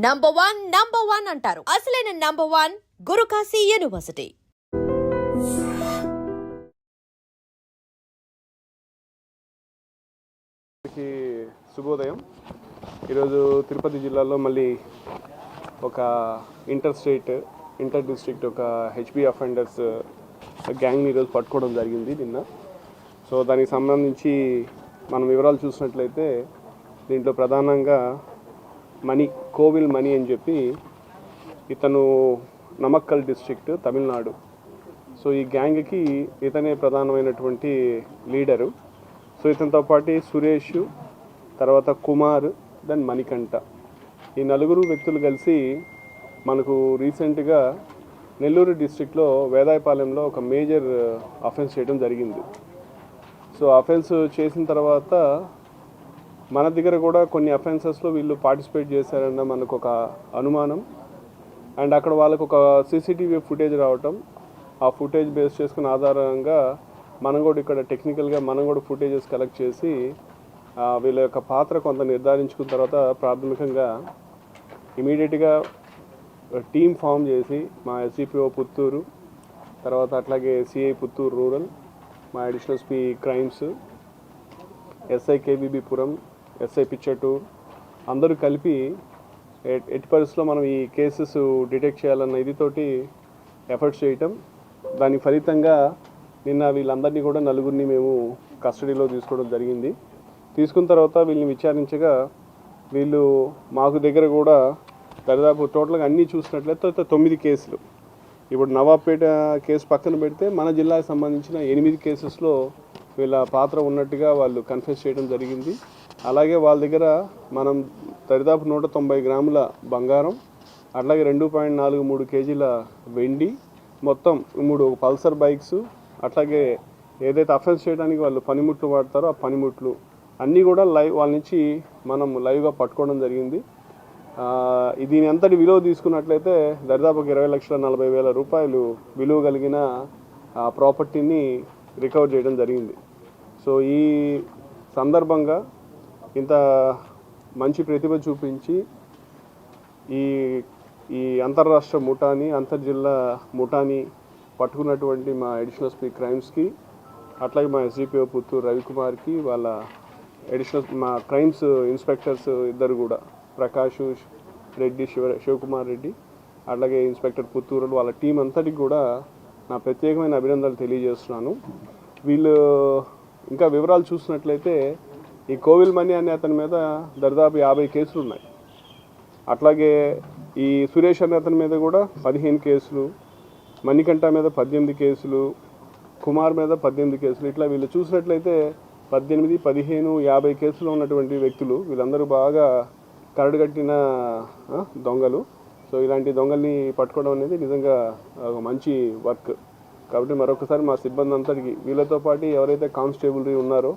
Number one అంటారు. అసలైన number one Guru Kashi university. శుభోదయం. ఈరోజు తిరుపతి జిల్లాలో మళ్ళీ ఒక ఇంటర్ డిస్ట్రిక్ట్ ఒక హెచ్బి అఫెండర్స్ గ్యాంగ్ని ఈరోజు పట్టుకోవడం జరిగింది నిన్న. సో దానికి సంబంధించి మనం వివరాలు చూసినట్లయితే దీంట్లో ప్రధానంగా కోవిల్ మణి అని చెప్పి ఇతను నమక్కల్ డిస్ట్రిక్ట్ తమిళనాడు. సో ఈ గ్యాంగ్కి ఇతనే ప్రధానమైనటువంటి లీడరు. సో ఇతనితో పాటు సురేష్, తర్వాత కుమార్, దెన్ మణికంఠ, ఈ నలుగురు వ్యక్తులు కలిసి మనకు రీసెంట్గా నెల్లూరు డిస్ట్రిక్ట్లో వేదాయపాలెంలో ఒక మేజర్ అఫెన్స్ చేయడం జరిగింది. సో అఫెన్స్ చేసిన తర్వాత మన దగ్గర కూడా కొన్ని అఫెన్సెస్లో వీళ్ళు పార్టిసిపేట్ చేశారన్న మనకు ఒక అనుమానం. అండ్ అక్కడ వాళ్ళకు ఒక సీసీటీవీ ఫుటేజ్ రావటం, ఆ ఫుటేజ్ బేస్ చేసుకున్న ఆధారంగా మనం కూడా ఇక్కడ టెక్నికల్గా మనం కూడా ఫుటేజెస్ కలెక్ట్ చేసి వీళ్ళ యొక్క పాత్ర కొంత నిర్ధారించుకున్న తర్వాత ప్రాథమికంగా ఇమీడియట్గా టీమ్ ఫామ్ చేసి మా ఎస్సిపిఓ పుత్తూరు, తర్వాత అట్లాగే సిఐ పుత్తూరు రూరల్, మా additional SP crimes, SI KBB Puram, SI Pichatur అందరూ కలిపి ఎట్టి పరిస్థితుల్లో మనం ఈ కేసెస్ డిటెక్ట్ చేయాలన్న ఇదితోటి ఎఫర్ట్స్ చేయటం. దాని ఫలితంగా నిన్న వీళ్ళందరినీ కూడా నలుగురిని మేము కస్టడీలో తీసుకోవడం జరిగింది. తీసుకున్న తర్వాత వీళ్ళని విచారించగా వీళ్ళు మాకు దగ్గర కూడా దాదాపు టోటల్గా అన్నీ చూసినట్లయితే 9 కేసులు. ఇప్పుడు నవాబ్పేట కేసు పక్కన పెడితే మన జిల్లాకు సంబంధించిన 8 కేసెస్లో వీళ్ళ పాత్ర ఉన్నట్టుగా వాళ్ళు కన్ఫెస్ చేయడం జరిగింది. అలాగే వాళ్ళ దగ్గర మనం దాదాపు 190 గ్రాముల బంగారం, అట్లాగే 2.43 కేజీల వెండి, మొత్తం 3 పల్సర్ బైక్స్, అట్లాగే ఏదైతే అఫెన్స్ చేయడానికి వాళ్ళు పనిముట్లు వాడతారో ఆ పనిముట్లు అన్నీ కూడా వాళ్ళ నుంచి మనం లైవ్గా పట్టుకోవడం జరిగింది. దీని అంతటి విలువ తీసుకున్నట్లయితే దాదాపు 20,40,000 రూపాయలు విలువ కలిగిన ప్రాపర్టీని రికవర్ చేయడం జరిగింది. సో ఈ సందర్భంగా ఇంత మంచి ప్రతిభ చూపించి ఈ అంతర్రాష్ట్ర ముఠాని, అంతర్జిల్లా ముఠాని పట్టుకున్నటువంటి మా అడిషనల్ ఎస్పీ క్రైమ్స్కి, అట్లాగే మా ఎస్డిపిఓ పుత్తూరు రవికుమార్కి, వాళ్ళ మా క్రైమ్స్ ఇన్స్పెక్టర్స్ ఇద్దరు కూడా ప్రకాష్ రెడ్డి, శివకుమార్ రెడ్డి, అట్లాగే ఇన్స్పెక్టర్ పుత్తూరు, వాళ్ళ టీం అంతటికి కూడా నా ప్రత్యేకమైన అభినందనలు తెలియజేస్తున్నాను. వీళ్ళు ఇంకా వివరాలు చూసినట్లయితే ఈ కోవిల్ మణి అనే అతని మీద దాదాపు 50 కేసులు ఉన్నాయి. అట్లాగే ఈ సురేష్ అనే అతని మీద కూడా 15 కేసులు, మణికంఠ మీద 18 కేసులు, కుమార్ మీద 18 కేసులు, ఇట్లా వీళ్ళు చూసినట్లయితే 18, 15, 50 కేసులు ఉన్నటువంటి వ్యక్తులు. వీళ్ళందరూ బాగా కరడుగట్టిన దొంగలు. సో ఇలాంటి దొంగల్ని పట్టుకోవడం అనేది నిజంగా ఒక మంచి వర్క్. కాబట్టి మరొకసారి మా సిబ్బంది అంతటికి, వీళ్ళతో పాటు ఎవరైతే కానిస్టేబుల్ ఉన్నారో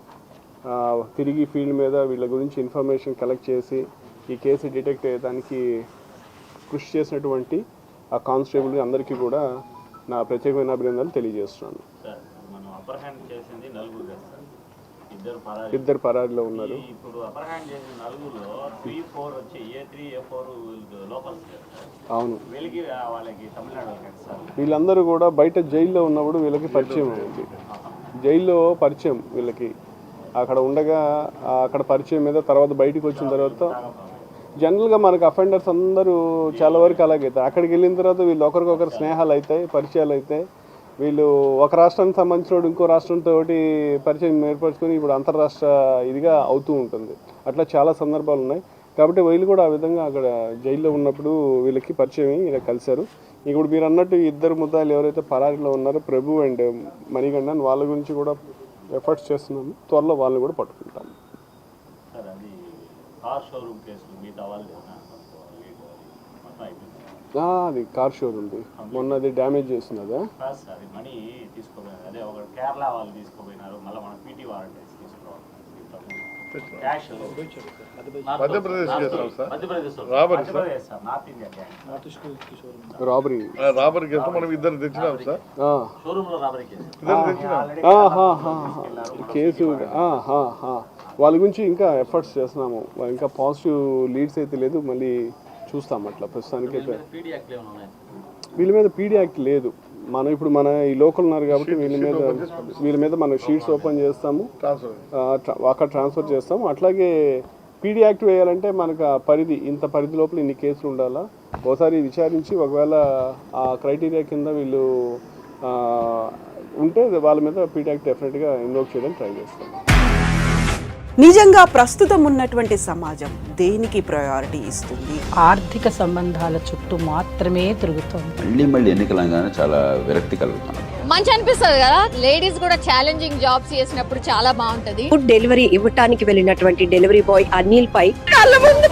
తిరిగి ఫీల్డ్ మీద వీళ్ళ గురించి ఇన్ఫర్మేషన్ కలెక్ట్ చేసి ఈ కేసు డిటెక్ట్ అయ్యేదానికి కృషి చేసినటువంటి ఆ కానిస్టేబుల్ అందరికీ కూడా నా ప్రత్యేకమైన అభినందనలు తెలియజేస్తున్నాను. ఇద్దరు పరారీలో ఉన్నారు. అవును, వీళ్ళందరూ కూడా బయట జైల్లో ఉన్నప్పుడు వీళ్ళకి పరిచయం అయింది. జైల్లో పరిచయం వీళ్ళకి అక్కడ ఉండగా అక్కడ పరిచయం మీద తర్వాత బయటకు వచ్చిన తర్వాత జనరల్గా మనకు అఫెండర్స్ అందరూ చాలా వరకు అలాగైతే అక్కడికి వెళ్ళిన తర్వాత వీళ్ళు ఒకరికొకరు స్నేహాలు అవుతాయి, పరిచయాలు అవుతాయి. వీళ్ళు ఒక రాష్ట్రానికి సంబంధించిన ఇంకో రాష్ట్రంతో పరిచయం ఏర్పరచుకొని ఇప్పుడు అంతర్రాష్ట్ర ఇదిగా అవుతూ ఉంటుంది. అట్లా చాలా సందర్భాలు ఉన్నాయి. కాబట్టి వీళ్ళు కూడా ఆ విధంగా అక్కడ జైల్లో ఉన్నప్పుడు వీళ్ళకి పరిచయం ఇలా కలిశారు. ఇప్పుడు మీరు అన్నట్టు ఇద్దరు ముద్దాయిలు ఎవరైతే పరారీలో ఉన్నారో ప్రభు అండ్ మణికంఠన్, వాళ్ళ గురించి కూడా ఎఫర్ట్స్ చేస్తున్నాము. త్వరలో వాళ్ళని కూడా పట్టుకుంటాము. అది కార్ షోరూమ్ది మొన్న అది డ్యామేజ్ చేస్తున్నదా? రాబరీ కేసు మనం ఇద్దరు తెచ్చినాం సార్. కేసు వాళ్ళ గురించి ఇంకా ఎఫర్ట్స్ చేస్తున్నాము. ఇంకా పాజిటివ్ లీడ్స్ అయితే లేదు. మళ్ళీ చూస్తాం అట్లా ప్రస్తుతానికి అయితే. వీళ్ళ మీద పీడీ యాక్ట్ లేదు. మనం ఇప్పుడు మన ఈ లోకల్ ఉన్నారు కాబట్టి వీళ్ళ మీద మనం షీట్స్ ఓపెన్ చేస్తాము, అక్కడ ట్రాన్స్ఫర్ చేస్తాము. అట్లాగే పీడీ యాక్ట్ వేయాలంటే మనకు ఆ పరిధి, ఇంత పరిధి లోపల ఇన్ని కేసులు ఉండాలా. ఒకసారి విచారించి ఒకవేళ ఆ క్రైటీరియా కింద వీళ్ళు ఉంటే వాళ్ళ మీద పీడీ యాక్ట్ డెఫినెట్గా ఇన్వోక్ చేయడానికి ట్రై చేస్తాం. నిజంగా ప్రస్తుతం ఉన్నటువంటి సమాజం దేనికి ప్రయారిటీ ఇస్తుంది? ఆర్థిక సంబంధాల చుట్టూ మాత్రమే తిరుగుతోంది. మళ్ళీ ఎన్నికలంగానే చాలా విరక్తి కలుగుతున్నాం. మంచి అనిపిస్తుంది కదా, లేడీస్ కూడా ఛాలెంజింగ్ జాబ్స్ చేసినప్పుడు చాలా బాగుంటది. ఫుడ్ డెలివరీ ఇవ్వటానికి వెళ్ళినటువంటి డెలివరీ బాయ్ అనిల్ పై కళ్ళ ముందు